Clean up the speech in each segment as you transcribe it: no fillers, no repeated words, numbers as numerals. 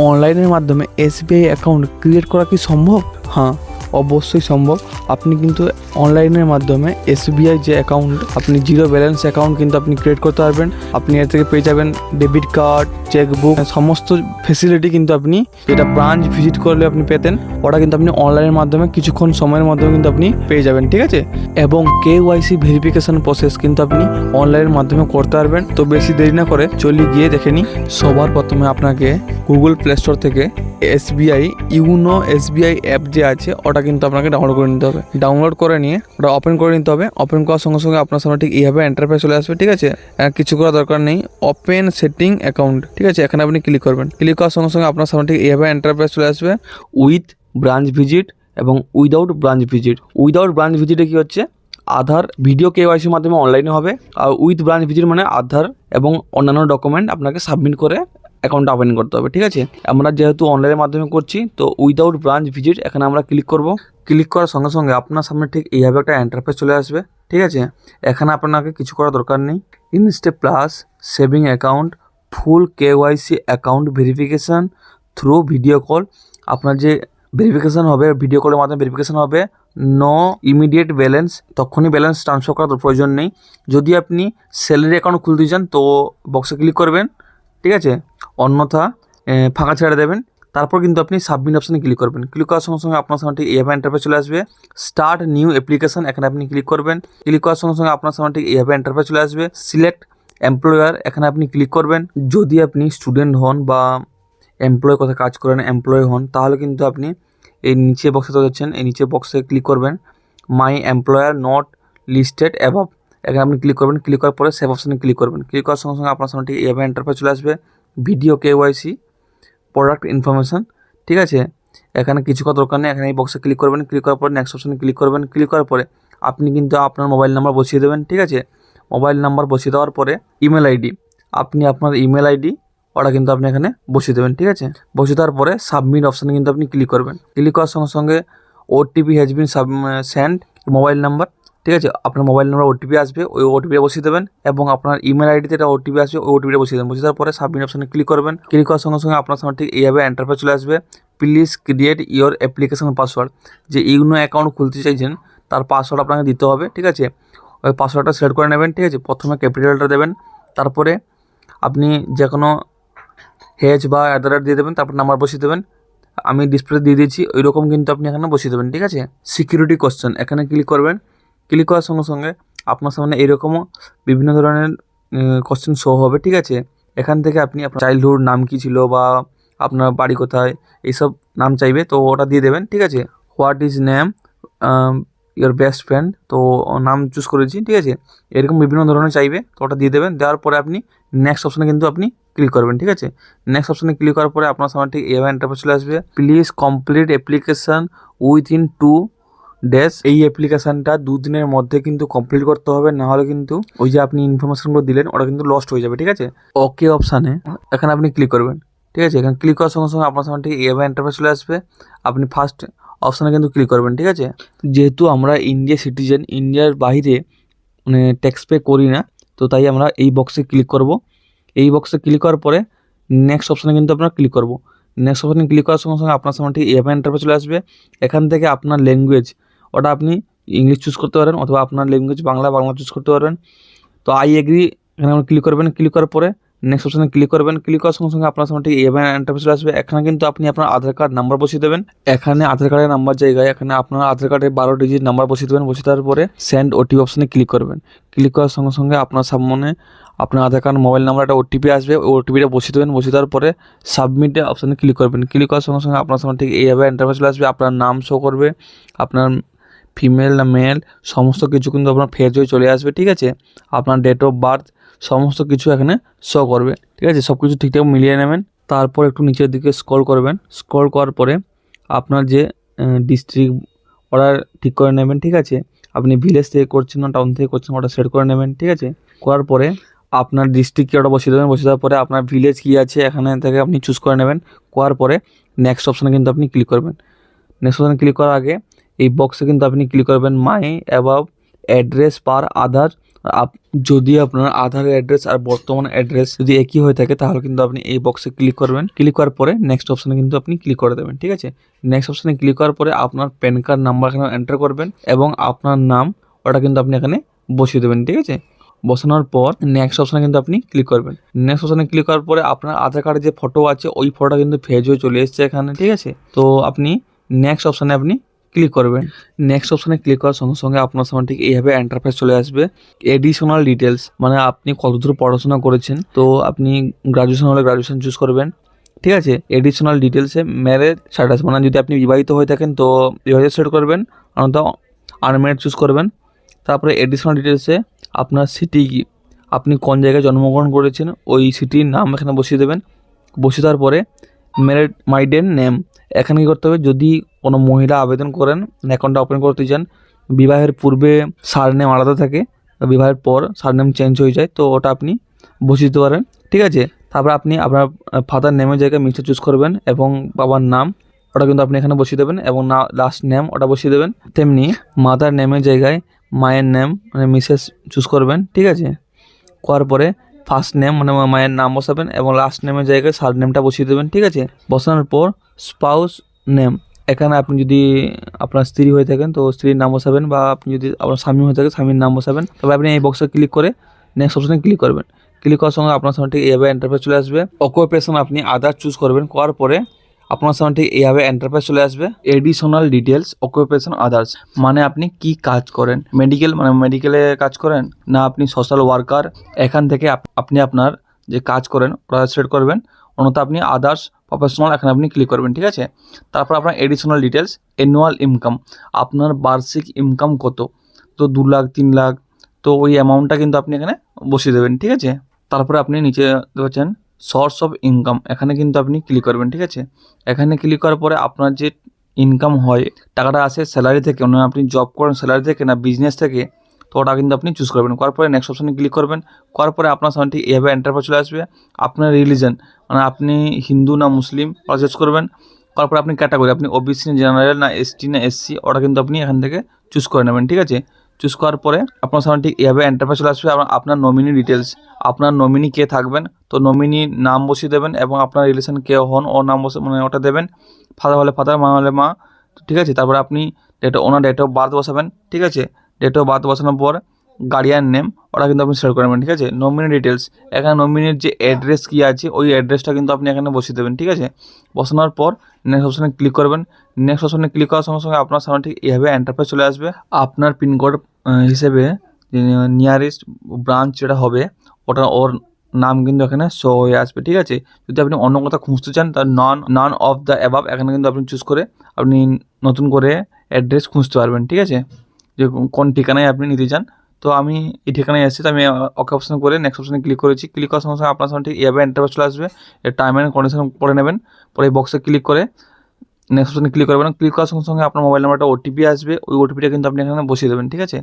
অনলাইনের মাধ্যমে SBI account create করা কি সম্ভব? হ্যাঁ, অবশ্যই সম্ভব। আপনি কিন্তু অনলাইনের মাধ্যমে এসবিআই যে অ্যাকাউন্ট, আপনি জিরো ব্যালেন্স অ্যাকাউন্ট কিন্তু আপনি ক্রিয়েট করতে পারবেন। আপনি এর থেকে পেয়ে যাবেন ডেবিট কার্ড, চেকবুক, সমস্ত ফেসিলিটি কিন্তু আপনি যেটা ব্রাঞ্চ ভিজিট করলে আপনি পেতেন, ওটা কিন্তু আপনি অনলাইনের মাধ্যমে কিছুক্ষণ সময়ের মাধ্যমে কিন্তু আপনি পেয়ে যাবেন, ঠিক আছে। এবং KYC ভেরিফিকেশন প্রসেস কিন্তু আপনি অনলাইনের মাধ্যমে করতে পারবেন। তো বেশি দেরি না করে চলি গিয়ে দেখে নিই। সবার প্রথমে আপনাকে গুগল প্লে স্টোর থেকে এসবিআই ইউনো এসবিআই অ্যাপ যে আছে ওটা কিন্তু আপনাকে ডাউনলোড করে নিতে হবে। ডাউনলোড করে নিয়ে ওটা ওপেন করে নিতে হবে। ওপেন করার সঙ্গে সঙ্গে আপনার সামনে ঠিক এইভাবে এন্টারফেস চলে আসবে, ঠিক আছে। কিছু করার দরকার নেই, ওপেন সেটিং অ্যাকাউন্ট, ঠিক আছে। এখানে আপনি ক্লিক করবেন। ক্লিক করার সঙ্গে সঙ্গে আপনার সামনে ঠিক এইভাবে এন্টারফেস চলে আসবে উইথ ব্রাঞ্চ ভিজিট এবং without branch visit. Without branch ভিজিটে কি হচ্ছে, আধার ভিডিও KYCর মাধ্যমে অনলাইনে হবে। আর উইথ ব্রাঞ্চ ভিজিট মানে আধার এবং অন্যান্য ডকুমেন্ট আপনাকে সাবমিট করে অ্যাকাউন্টটা ওপেন করতে হবে, ঠিক আছে। আমরা যেহেতু অনলাইনের মাধ্যমে করছি, তো উইদাউট ব্রাঞ্চ ভিজিট এখানে আমরা ক্লিক করব। ক্লিক করার সঙ্গে সঙ্গে আপনার সামনে ঠিক এইভাবে একটা ইন্টারফেস চলে আসবে, ঠিক আছে। এখানে আপনাকে কিছু করার দরকার নেই। ইনস্টে প্লাস সেভিং অ্যাকাউন্ট, ফুল KYC account verification through video call. আপনার যে ভেরিফিকেশান হবে, ভিডিও কলের মাধ্যমে ভেরিফিকেশান হবে। নো ইমিডিয়েট ব্যালেন্স, তখনই ব্যালেন্স ট্রান্সফার করার প্রয়োজন নেই। যদি আপনি স্যালারি অ্যাকাউন্ট খুলতে চান তো বক্সে ক্লিক করবেন, ঠিক আছে। অন্যথা ফাঁকা ছেড়ে দেবেন। তারপর কিন্তু আপনি সাবমিট অপশানে ক্লিক করবেন। ক্লিক করার সঙ্গে সঙ্গে আপনার সামনে ঠিক এইভাবে ইন্টারফেস চলে আসবে। স্টার্ট নিউ অ্যাপ্লিকেশন, এখানে আপনি ক্লিক করবেন। ক্লিক করার সঙ্গে সঙ্গে আপনার সামনে ঠিক এইভাবে ইন্টারফেস চলে আসবে। সিলেক্ট এমপ্লয়ার, এখানে আপনি ক্লিক করবেন। যদি আপনি স্টুডেন্ট হন বা এমপ্লয় কোথায় কাজ করেন, এমপ্লয় হন, তাহলে কিন্তু আপনি এই নিচে বক্সে যাচ্ছেন, এই নিচে বক্সে ক্লিক করবেন। মাই এমপ্লয়ার নট লিস্টেড অ্যাবভ, এখানে আপনি ক্লিক করবেন। ক্লিক করার পরে সেভ অপশানে ক্লিক করবেন। ক্লিক করার সঙ্গে সঙ্গে আপনার সামনে ঠিক এইভাবে ইন্টারফেস চলে আসবে। ভিডিও KYC প্রোডাক্ট ইনফরমেশান, ঠিক আছে। এখানে কিছু করার দরকার নেই, এখানে এই বক্সে ক্লিক করবেন। ক্লিক করার পরে নেক্সট অপশানে ক্লিক করবেন। ক্লিক করার পরে আপনি কিন্তু আপনার মোবাইল নাম্বার বসিয়ে দেবেন, ঠিক আছে। মোবাইল নাম্বার বসিয়ে দেওয়ার পরে ইমেল আইডি, আপনি আপনার ইমেল আইডি ওটা কিন্তু আপনি এখানে বসিয়ে দেবেন, ঠিক আছে। বসিয়ে দেওয়ার পরে সাবমিট অপশানে কিন্তু আপনি ক্লিক করবেন। ক্লিক করার সঙ্গে সঙ্গে OTP has been send mobile number, ঠিক আছে। আপনার মোবাইল নাম্বার OTP আসবে, ওই OTPটা বসিয়ে দেবেন এবং আপনার ইমেল আইডিতে একটা OTP আসবে, ওই OTPটা বসিয়ে দেবেন। বসিয়ে দেওয়ার পরে সাবমিট অপশানে ক্লিক করবেন। ক্লিক করার সঙ্গে সঙ্গে আপনার সামনে ঠিক এইভাবে ইন্টারফেস চলে আসবে। Please create your application password, যে ইউনো অ্যাকাউন্ট খুলতে চাইছেন তার পাসওয়ার্ড আপনাকে দিতে হবে, ঠিক আছে। ওই পাসওয়ার্ডটা সিলেক্ট করে নেবেন, ঠিক আছে। প্রথমে ক্যাপিটালটা দেবেন, তারপরে আপনি যে কোনো হেজ বা @ দিয়ে দেবেন, তারপর নাম্বার বসিয়ে দেবেন। আমি ডিসপ্লে দিয়ে দিয়েছি, ওই রকম কিন্তু আপনি এখানে বসিয়ে দেবেন, ঠিক আছে। সিকিউরিটি কোশ্চেন, এখানে ক্লিক করবেন। ক্লিক করার সঙ্গে সঙ্গে আপনার সামনে এরকমও বিভিন্ন ধরনের কোশ্চেন শো হবে, ঠিক আছে। এখান থেকে আপনি আপনার চাইল্ডহুড নাম কী ছিল বা আপনার বাড়ি কোথায়, এইসব নাম চাইবে, তো ওটা দিয়ে দেবেন, ঠিক আছে। What is name your best friend, তো নাম চুজ করেছি, ঠিক আছে। এরকম বিভিন্ন ধরনের চাইবে, তো ওটা দিয়ে দেবেন। দেওয়ার পরে আপনি নেক্সট অপশানে কিন্তু আপনি ক্লিক করবেন, ঠিক আছে। নেক্সট অপশানে ক্লিক করার পরে আপনার সামনে ঠিক এইভাবে ইন্টারফেস চলে আসবে। Please complete application within 2 days, এই অ্যাপ্লিকেশানটা 2 দিনের মধ্যে কিন্তু কমপ্লিট করতে হবে, না হলে কিন্তু ওই যে আপনি ইনফরমেশনগুলো দিলেন ওটা কিন্তু লস্ট হয়ে যাবে, ঠিক আছে। ওকে অপশানে এখানে আপনি ক্লিক করবেন, ঠিক আছে। এখানে ক্লিক করার সঙ্গে সঙ্গে আপনার সামনে ঠিক এইভাবে ইন্টারফেস চলে আসবে। আপনি ফার্স্ট অপশানে কিন্তু ক্লিক করবেন, ঠিক আছে। যেহেতু আমরা ইন্ডিয়া সিটিজেন, ইন্ডিয়ার বাইরে মানে ট্যাক্স পে করি না, তো তাই আমরা এই বক্সে ক্লিক করব। এই বক্সে ক্লিক করার পরে নেক্সট অপশানে কিন্তু আপনারা ক্লিক করব। নেক্সট অপশানে ক্লিক করার সঙ্গে সঙ্গে আপনার সামনে ঠিক এইভাবে ইন্টারফেস চলে আসবে। এখান থেকে আপনার ল্যাঙ্গুয়েজ ওটা আপনি ইংলিশ চুজ করতে পারেন, অথবা আপনার ল্যাঙ্গুয়েজ বাংলা চুজ করতে পারবেন। তো আই এগ্রি এখানে আপনি ক্লিক করবেন। ক্লিক করার পরে নেক্সট অপশানে ক্লিক করবেন। ক্লিক করার সঙ্গে সঙ্গে আপনার সামনে ঠিক এইভাবে ইন্টারফেস চলে আসবে। এখানে কিন্তু আপনি আপনার আধার কার্ড নাম্বার বসিয়ে দেবেন। এখানে আধার কার্ডের নাম্বার জায়গায় এখানে আপনার আধার কার্ডের 12 ডিজিট নাম্বার বসিয়ে দেবেন। বসিয়ে দেওয়ার পরে সেন্ড OTP অপশানে ক্লিক করবেন। ক্লিক করার সঙ্গে সঙ্গে আপনার সামনে আপনার আধার কার্ড মোবাইল নাম্বার একটা OTP আসবে, ওই OTPটা বসিয়ে দেবেন। বসিয়ে দেওয়ার পরে সাবমিট অপশানে ক্লিক করবেন। ক্লিক করার সঙ্গে সঙ্গে আপনার সামনে ঠিক এইভাবে ইন্টারফেস চলে আসবে। আপনার নাম শো করবে, আপনার ফিমেল না মেল সমস্ত কিছু কিন্তু আপনার ফেজ হয়ে চলে আসবে, ঠিক আছে। আপনার ডেট অফ বার্থ সমস্ত কিছু এখানে শো করবে, ঠিক আছে। সব কিছু ঠিকঠাক মিলিয়ে নেবেন। তারপর একটু নিচের দিকে স্ক্রল করবেন। স্ক্রল করার পরে আপনার যে ডিস্ট্রিক্ট ওটা ঠিক করে নেবেন, ঠিক আছে। আপনি ভিলেজ থেকে করছেন না টাউন থেকে করছেন ওটা সেট করে নেবেন, ঠিক আছে। করার পরে আপনার ডিস্ট্রিক্ট কী ওটা বসিয়ে দেবেন। বসিয়ে দেওয়ার পরে আপনার ভিলেজ কী আছে এখানে থেকে আপনি চুজ করে নেবেন। করার পরে নেক্সট অপশানে কিন্তু আপনি ক্লিক করবেন। নেক্সট অপশানে ক্লিক করার আগে এই বক্সে কিন্তু আপনি ক্লিক করবেন মাই অ্যাবাভ অ্যাড্রেস পার আধার যদি আপনার আধার অ্যাড্রেস আর বর্তমান অ্যাড্রেস যদি একই হয়ে থাকে তাহলে কিন্তু আপনি এই বক্সে ক্লিক করবেন। ক্লিক করার পরে নেক্সট অপশানে কিন্তু আপনি ক্লিক করে দেবেন, ঠিক আছে। নেক্সট অপশানে ক্লিক করার পরে আপনার প্যান কার্ড নাম্বার এখানে এন্টার করবেন এবং আপনার নাম ওটা কিন্তু আপনি এখানে বসিয়ে দেবেন, ঠিক আছে। বসানোর পর নেক্সট অপশানে কিন্তু আপনি ক্লিক করবেন। নেক্সট অপশানে ক্লিক করার পরে আপনার আধার কার্ডের যে ফটো আছে ওই ফটোটা কিন্তু ফেজ হয়ে চলে এসেছে এখানে, ঠিক আছে। তো আপনি নেক্সট অপশানে আপনি ক্লিক করবেন। নেক্সট অপশানে ক্লিক করার সঙ্গে সঙ্গে আপনার সামনে ঠিক এইভাবে এন্টারফেস চলে আসবে। এডিশনাল ডিটেলস মানে আপনি কতদূর পড়াশোনা করেছেন, তো আপনি গ্রাজুয়েশন হলে গ্রাজুয়েশন চুজ করবেন, ঠিক আছে। এডিশনাল ডিটেলসে ম্যারেজ স্ট্যাটাস মানে যদি আপনি বিবাহিত হয়ে থাকেন তো বিবাহিত সেট করবেন, অন্যথা আনম্যারিড চুজ করবেন। তারপরে এডিশনাল ডিটেলসে আপনার সিটি কি, আপনি কোন জায়গায় জন্মগ্রহণ করেছেন ওই সিটির নাম এখানে বসিয়ে দেবেন। বসিয়ে দেওয়ার পরে ম্যারিড মাইডেন নেম এখানে কী করতে হবে, যদি কোনো মহিলা আবেদন করেন অ্যাকাউন্টটা ওপেন করতে চান, বিবাহের পূর্বে সারনেম আলাদা থাকে, বিবাহের পর সারনেম চেঞ্জ হয়ে যায়, তো ওটা আপনি বসিয়ে দিতে পারেন, ঠিক আছে। তারপর আপনি আপনার ফাদার নেমের জায়গায় মিস্টার চুজ করবেন এবং বাবার নাম ওটা কিন্তু আপনি এখানে বসিয়ে দেবেন এবং না লাস্ট নেম ওটা বসিয়ে দেবেন। তেমনি মাদার নেমের জায়গায় মায়ের নেম মানে মিসেস চুজ করবেন, ঠিক আছে। করার পরে ফার্স্ট নেম মানে মায়ের নাম বসাবেন এবং লাস্ট নেমের জায়গায় সার নেমটা বসিয়ে দেবেন, ঠিক আছে। বসানোর পর স্পাউস নেম এখানে আপনি যদি আপনার স্ত্রী হয়ে থাকেন তো স্ত্রীর নাম বসাবেন, বা আপনি যদি আপনার স্বামী হয়ে থাকে স্বামীর নাম বসাবেন। তবে আপনি এই বক্সে ক্লিক করে নেক্সট অপশনে ক্লিক করবেন। ক্লিক করার সঙ্গে আপনার সামনে ঠিক এইভাবে এন্টারপ্রাইজ চলে আসবে। অকুপেশন আপনি আদার চুজ করবেন, করার পরে আপনার সামনে ঠিক এইভাবে এন্টারপ্রাইজ চলে আসবে। এডিশনাল ডিটেলস অকুপেশন আদার্স মানে আপনি কি কাজ করেন, মেডিকেল মানে মেডিকেলে কাজ করেন না আপনি সোশ্যাল ওয়ার্কার, এখান থেকে আপনি আপনার যে কাজ করেন ওটা সিলেক্ট করবেন, অন্যথা আপনি আদার্স প্রফেশনাল এখানে আপনি ক্লিক করবেন, ঠিক আছে। তারপর আপনার এডিশনাল ডিটেলস অ্যানুয়াল ইনকাম আপনার বার্ষিক ইনকাম কত, তো 2 লাখ 3 লাখ, তো ওই অ্যামাউন্টটা কিন্তু আপনি এখানে বসিয়ে দেবেন, ঠিক আছে। তারপরে আপনি নিচে দেখছেন সোর্স অফ ইনকাম এখানে কিন্তু আপনি ক্লিক করবেন, ঠিক আছে। এখানে ক্লিক করার পরে আপনার যে ইনকাম হয় টাকাটা আসে স্যালারি থেকে, মানে আপনি জব করেন স্যালারি থেকে না বিজনেস থেকে, তো ওটা কিন্তু আপনি চুজ করবেন। করার পরে নেক্সট অপশনে ক্লিক করবেন। করার পরে আপনার সামনে ঠিক এভাবে এন্টারপ্রাইজ চলে আসবে। আপনার রিলিজন মানে আপনি হিন্দু না মুসলিম ওটা চুজ করবেন। করার পরে আপনি ক্যাটাগরি আপনি ওবিসি না জেনারেল না এসটি না এসসি ওটা কিন্তু আপনি এখান থেকে চুজ করে নেবেন, ঠিক আছে। চুজ করার পরে আপনার সামনে ঠিক এভাবে এন্টারপ্রাইজ চলে আসবে। আপনার নমিনি ডিটেলস আপনার নমিনি কে থাকবেন তো নমিনি নাম বসিয়ে দেবেন এবং আপনার রিলেশন কে হন ওর নাম বসে মানে ওটা দেবেন। ফাদার হলে ফাদার, মা হলে মা, ঠিক আছে। তারপরে আপনি ওনার ডেট অফ বার্থ বসাবেন, ঠিক আছে। ডেট অফ বার্থ বসানোর পর গার্ডিয়ান নেম ওটা কিন্তু আপনি সিলেক্ট করবেন, ঠিক আছে। নমিনি ডিটেলস এখানে নমিনির যে অ্যাড্রেস কী আছে ওই অ্যাড্রেসটা কিন্তু আপনি এখানে বসিয়ে দেবেন, ঠিক আছে। বসানোর পর নেক্সট অপশনে ক্লিক করবেন। নেক্সট অপশনে ক্লিক করার সঙ্গে সঙ্গে আপনার সামনে ঠিক এইভাবে এন্টারপ্রাইজ চলে আসবে। আপনার পিনকোড হিসেবে নিয়ারেস্ট ব্রাঞ্চ যেটা হবে ওটা ওর নাম কিন্তু এখানে শো হয়ে আসবে, ঠিক আছে। যদি আপনি অন্য কোথাও খুঁজতে চান তার নন অফ দ্য অ্যাবাভ এখানে কিন্তু আপনি চুজ করে আপনি নতুন করে অ্যাড্রেস খুঁজতে পারবেন, ঠিক আছে, যে কোন ঠিকানায় আপনি নিতে চান। তো আমি এই ঠিকানায় এসেছি, তো আমি ওকে অপশন করে নেক্সট অপশনে ক্লিক করেছি। ক্লিক করার সঙ্গে সঙ্গে আপনার সামনে ঠিক এভাবে এন্টারপ্রাইজ চলে আসবে। এর টাইম অ্যান্ড কন্ডিশন পড়ে নেবেন, পরে এই বক্সে ক্লিক করে নেক্সট অপশনে ক্লিক করবেন। ক্লিক করার সঙ্গে সঙ্গে আপনার মোবাইল নাম্বারটা ওটিপি আসবে, ওই ওটিপিটা কিন্তু আপনি এখানে বসিয়ে দেবেন, ঠিক আছে।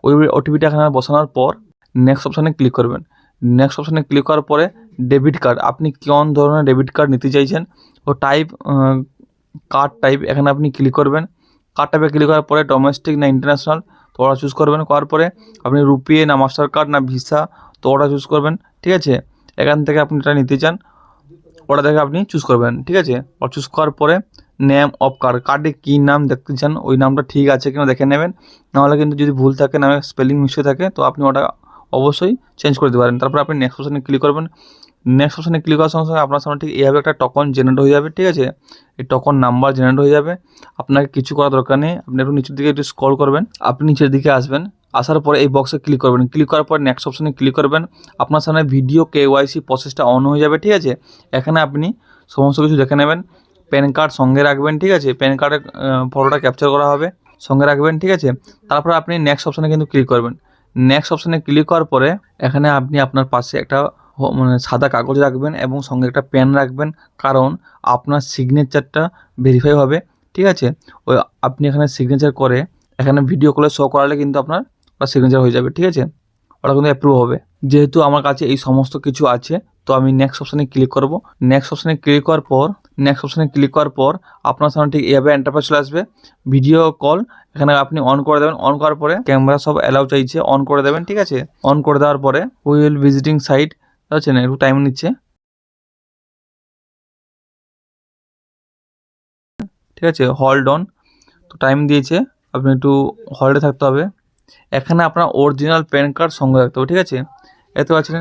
ওই ওটিপিটা এখানে বসানোর পর নেক্সট অপশনে ক্লিক করবেন। নেক্সট অপশনে ক্লিক করার পরে ডেবিট কার্ড আপনি কোন ধরনের ডেবিট কার্ড নিতে চাইছেন ও টাইপ কার্ড টাইপ এখানে আপনি ক্লিক করবেন। কার্ড টাইপে ক্লিক করার পরে ডোমেস্টিক না ইন্টারন্যাশনাল তো ওটা চুজ করবেন। করার পরে আপনি রুপিয়ে না মাস্টার কার্ড না ভিসা তো ওটা চুজ করবেন, ঠিক আছে। এখান থেকে আপনি এটা নিতে চান ওটা থেকে আপনি চুজ করবেন, ঠিক আছে। ওটা চুজ করার পরে নেম অফ কার্ডে কী নাম দেখতে চান ওই নামটা ঠিক আছে কিনা দেখে নেবেন, নাহলে কিন্তু যদি ভুল থাকে নামে স্পেলিং মিস্টেক থাকে তো আপনি ওটা অবশ্যই চেঞ্জ করে দিতে পারেন। তারপর আপনি নেক্সট অপশনে ক্লিক করবেন। নেক্সট অপশনে ক্লিক করার সঙ্গে সঙ্গে আপনার সামনে ঠিক এইভাবে একটা টোকন জেনারেট হয়ে যাবে, ঠিক আছে। এই টোকন নাম্বার জেনারেট হয়ে যাবে। আপনাকে কিছু করার দরকার নেই, আপনি একটু নিচের দিকে একটু স্ক্রল করবেন, আপনি নিচের দিকে আসবেন, আসার পরে এই বক্সে ক্লিক করবেন। ক্লিক করার পর নেক্সট অপশনে ক্লিক করবেন। আপনার সামনে ভিডিও কেওয়াইসি প্রসেসটা অন হয়ে যাবে, ঠিক আছে। এখানে আপনি সমস্ত কিছু দেখে নেবেন। প্যান কার্ড সঙ্গে রাখবেন, ঠিক আছে। প্যান কার্ডের ফটোটা ক্যাপচার করা হবে, সঙ্গে রাখবেন, ঠিক আছে। তারপর আপনি নেক্সট অপশনে কিন্তু ক্লিক করবেন। নেক্সট অপশনে ক্লিক করার পরে এখানে আপনি আপনার পাশে একটা মানে সাদা কাগজ রাখবেন এবং সঙ্গে একটা পেন রাখবেন, কারণ আপনার সিগনেচারটা ভেরিফাই হবে, ঠিক আছে। ওই আপনি এখানে সিগনেচার করে এখানে ভিডিও কলে শো করালে কিন্তু আপনার সিগনেচার হয়ে যাবে, ঠিক আছে। ওটা কিন্তু অ্যাপ্রুভ হবে। যেহেতু আমার কাছে এই সমস্ত কিছু আছে তো আমি নেক্সট অপশানে ক্লিক করব। নেক্সট অপশানে ক্লিক করার পর নেক্সট অপশানে ক্লিক করার পর আপনার সামনে ঠিক এইভাবে ইন্টারফেস চলে আসবে। ভিডিও কল এখানে আপনি অন করে দেবেন। অন করার পরে ক্যামেরা সব অ্যালাউ চাইছে, অন করে দেবেন, ঠিক আছে। অন করে দেওয়ার পরে উইল ভিজিটিং সাইট আছে না, একটু টাইম নিচ্ছে, ঠিক আছে। হোল্ড অন, তো টাইম দিয়েছে, আপনি একটু হোল্ডে থাকতে হবে। এখানে আপনার অরিজিনাল প্যান কার্ড সঙ্গে রাখতে হবে, ঠিক আছে। এতে পাচ্ছেন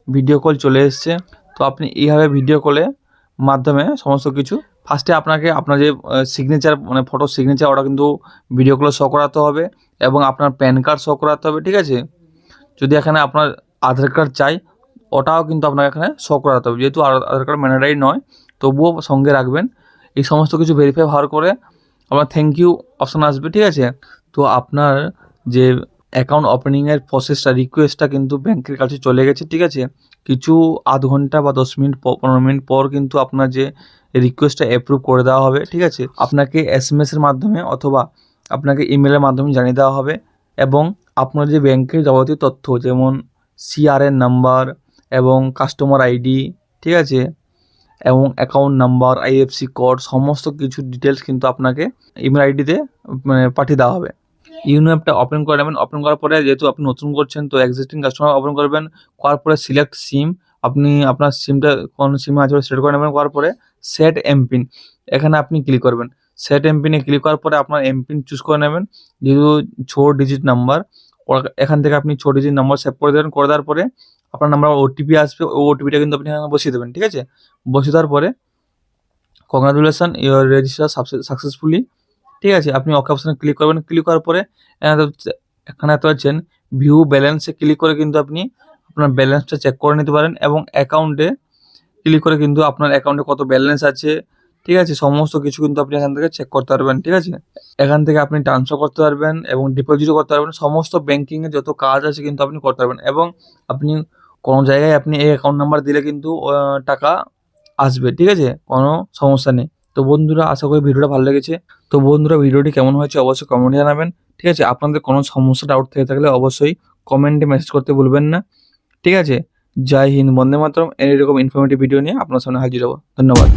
ভিডিও কল চলে এসছে। তো আপনি এইভাবে ভিডিও কলে মাধ্যমে সমস্ত কিছু, ফার্স্টে আপনাকে আপনার যে সিগনেচার মানে ফটো সিগনেচার ওটা কিন্তু ভিডিও কলে শো করাতে হবে এবং আপনার প্যান কার্ড শো করাতে হবে, ঠিক আছে। যদি এখানে আপনার আধার কার্ড চাই ওটাও কিন্তু আপনাকে এখানে শো করাতে হবে, যেহেতু আধার কার্ড ম্যান্ডেটরি নয়, তবুও সঙ্গে রাখবেন। এই সমস্ত কিছু ভেরিফাই হওয়ার করে আপনার থ্যাংক ইউ অপশান আসবে, ঠিক আছে। তো আপনার যে অ্যাকাউন্ট ওপেনিংয়ের প্রসেসটা রিকোয়েস্টটা কিন্তু ব্যাংকের কাছে চলে গেছে, ঠিক আছে। কিছু আধ ঘন্টা বা 10 মিনিট 15 মিনিট পর কিন্তু আপনার যে রিকোয়েস্টটা অ্যাপ্রুভ করে দেওয়া হবে, ঠিক আছে। আপনাকে এসএমএসের মাধ্যমে অথবা আপনাকে ইমেলের মাধ্যমে জানিয়ে দেওয়া হবে এবং আপনার যে ব্যাংকের যাবতীয় তথ্য যেমন সিআরএন নাম্বার এবং কাস্টমার আইডি, ঠিক আছে, এবং অ্যাকাউন্ট নাম্বার, আইএফসি কোড, সমস্ত কিছু ডিটেলস কিন্তু আপনাকে ইমেল আইডিতে মানে পাঠিয়ে দেওয়া হবে। ইউনো অ্যাপটা ওপেন করে নেবেন। ওপেন করার পরে যেহেতু আপনি নতুন করছেন তো এক্সিস্টিং কাস্টমার ওপেন করবেন। করার পরে সিলেক্ট সিম, আপনি আপনার সিমটা কোন সিমে আছে সিলেক্ট করে নেবেন। করার পরে সেট এমপিন এখানে আপনি ক্লিক করবেন। সেট এমপিনে ক্লিক করার পরে আপনার এমপিন চুজ করে নেবেন। যেহেতু 6 ডিজিট নাম্বার, এখান থেকে আপনি 6 ডিজিট নাম্বার সেভ করে দেবেন। করে দেওয়ার পরে আপনার নাম্বার ওটিপি আসবে, ওই ওটিপিটা কিন্তু আপনি এখানে বসিয়ে দেবেন, ঠিক আছে। বসিয়ে দেওয়ার পরে কংগ্রাচুলেশন ইউর রেজিস্টার সাকসেসফুলি, ঠিক আছে। আপনি ওকে অপশানে ক্লিক করবেন। ক্লিক করার পরে এখানে দেখতে পাচ্ছেন ভিউ ব্যালেন্সে ক্লিক করে কিন্তু আপনি আপনার ব্যালেন্সটা চেক করে নিতে পারেন এবং অ্যাকাউন্টে ক্লিক করে কিন্তু আপনার অ্যাকাউন্টে কত ব্যালেন্স আছে, ঠিক আছে, সমস্ত কিছু কিন্তু আপনি এখান থেকে চেক করতে পারবেন, ঠিক আছে। এখান থেকে আপনি ট্রান্সফার করতে পারবেন এবং ডিপোজিটও করতে পারবেন। সমস্ত ব্যাংকিংয়ের যত কাজ আছে কিন্তু আপনি করতে পারবেন এবং আপনি কোনো জায়গায় আপনি এই অ্যাকাউন্ট নাম্বার দিলে কিন্তু টাকা আসবে, ঠিক আছে, কোনো সমস্যা নেই। তো বন্ধুরা আশা করি ভিডিওটা ভালো লেগেছে। তো বন্ধুরা ভিডিওটি কেমন হয়েছে অবশ্যই কমেন্টে জানাবেন, ঠিক আছে। আপনাদের কোনো সমস্যা ডাউট থেকে থাকলে অবশ্যই কমেন্টে মেসেজ করতে ভুলবেন না, ঠিক আছে। জয় হিন্দ, বন্দে মাতরম। এরকম ইনফরমেটিভ ভিডিও নিয়ে আপনার সামনে হাজির হব। ধন্যবাদ।